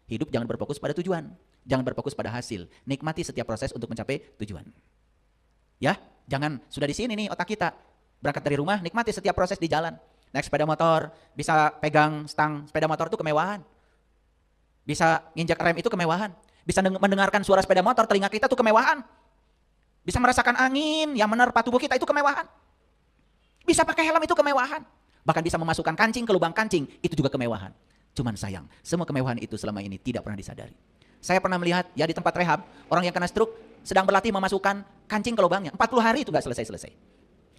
Hidup jangan berfokus pada tujuan, jangan berfokus pada hasil. Nikmati setiap proses untuk mencapai tujuan. Ya, jangan sudah di sini nih otak kita. Berangkat dari rumah, nikmati setiap proses di jalan. Naik sepeda motor, bisa pegang stang sepeda motor itu kemewahan. Bisa nginjak rem itu kemewahan. Bisa mendengarkan suara sepeda motor, telinga kita itu kemewahan. Bisa merasakan angin yang menerpa tubuh kita itu kemewahan. Bisa pakai helm itu kemewahan. Bahkan bisa memasukkan kancing ke lubang kancing, itu juga kemewahan. Cuman sayang, semua kemewahan itu selama ini tidak pernah disadari. Saya pernah melihat ya di tempat rehab, orang yang kena stroke sedang berlatih memasukkan kancing ke lubangnya. 40 hari itu gak selesai-selesai.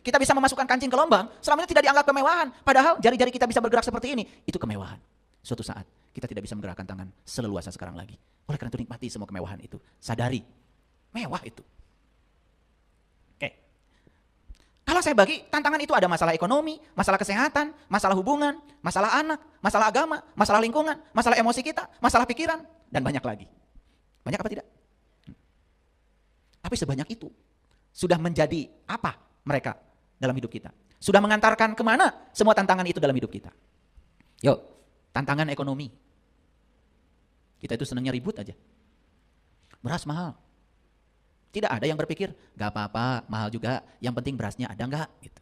Kita bisa memasukkan kancing ke lubang, selama ini tidak dianggap kemewahan. Padahal jari-jari kita bisa bergerak seperti ini, itu kemewahan. Suatu saat kita tidak bisa menggerakkan tangan seleluasa sekarang lagi. Oleh karena itu nikmati semua kemewahan itu. Sadari, mewah itu. Kalau saya bagi, tantangan itu ada masalah ekonomi, masalah kesehatan, masalah hubungan, masalah anak, masalah agama, masalah lingkungan, masalah emosi kita, masalah pikiran, dan banyak lagi. Banyak apa tidak? Tapi sebanyak itu, sudah menjadi apa mereka dalam hidup kita? Sudah mengantarkan kemana semua tantangan itu dalam hidup kita? Yuk, tantangan ekonomi. Kita itu senangnya ribut aja. Beras mahal. Tidak ada yang berpikir, gak apa-apa, mahal juga, yang penting berasnya ada gak? Gitu.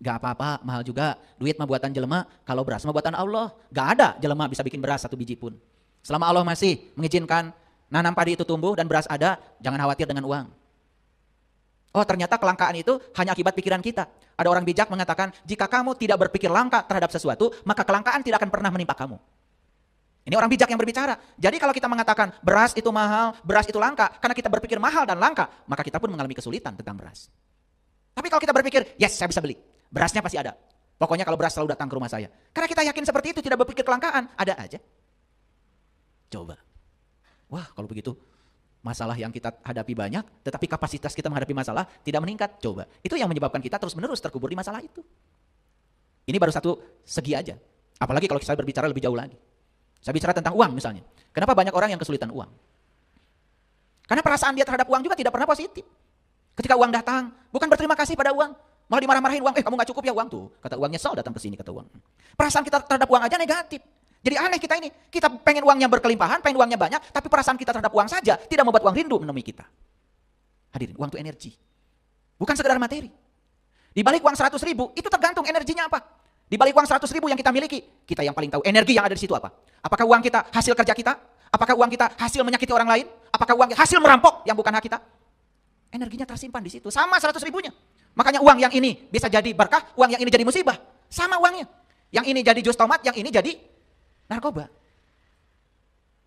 Gak apa-apa, mahal juga, duit mah buatan jelema, kalau beras mah buatan Allah. Gak ada jelema bisa bikin beras 1 biji pun. Selama Allah masih mengizinkan nanam padi itu tumbuh dan beras ada, jangan khawatir dengan uang. Oh ternyata kelangkaan itu hanya akibat pikiran kita. Ada orang bijak mengatakan, jika kamu tidak berpikir langka terhadap sesuatu, maka kelangkaan tidak akan pernah menimpa kamu. Ini orang bijak yang berbicara. Jadi kalau kita mengatakan beras itu mahal, beras itu langka, karena kita berpikir mahal dan langka, maka kita pun mengalami kesulitan tentang beras. Tapi kalau kita berpikir, yes saya bisa beli, berasnya pasti ada. Pokoknya kalau beras selalu datang ke rumah saya. Karena kita yakin seperti itu, tidak berpikir kelangkaan, ada aja. Coba. Wah kalau begitu, masalah yang kita hadapi banyak, tetapi kapasitas kita menghadapi masalah tidak meningkat. Coba. Itu yang menyebabkan kita terus menerus terkubur di masalah itu. Ini baru satu segi aja. Apalagi kalau saya berbicara lebih jauh lagi. Saya bicara tentang uang misalnya. Kenapa banyak orang yang kesulitan uang? Karena perasaan dia terhadap uang juga tidak pernah positif. Ketika uang datang, bukan berterima kasih pada uang. Malah dimarah-marahin uang, kamu gak cukup ya uang tuh. Kata uang nyesel datang ke sini, kata uang. Perasaan kita terhadap uang aja negatif. Jadi aneh kita ini. Kita pengen uangnya berkelimpahan, pengen uangnya banyak, tapi perasaan kita terhadap uang saja tidak membuat uang rindu menemui kita. Hadirin, uang itu energi. Bukan sekedar materi. Di balik uang 100.000, itu tergantung energinya apa. Di balik uang 100.000 yang kita miliki, kita yang paling tahu energi yang ada di situ apa. Apakah uang kita hasil kerja kita? Apakah uang kita hasil menyakiti orang lain? Apakah uang hasil merampok yang bukan hak kita? Energinya tersimpan di situ, sama 100.000-nya. Makanya uang yang ini bisa jadi berkah, uang yang ini jadi musibah. Sama uangnya. Yang ini jadi jus tomat, yang ini jadi narkoba.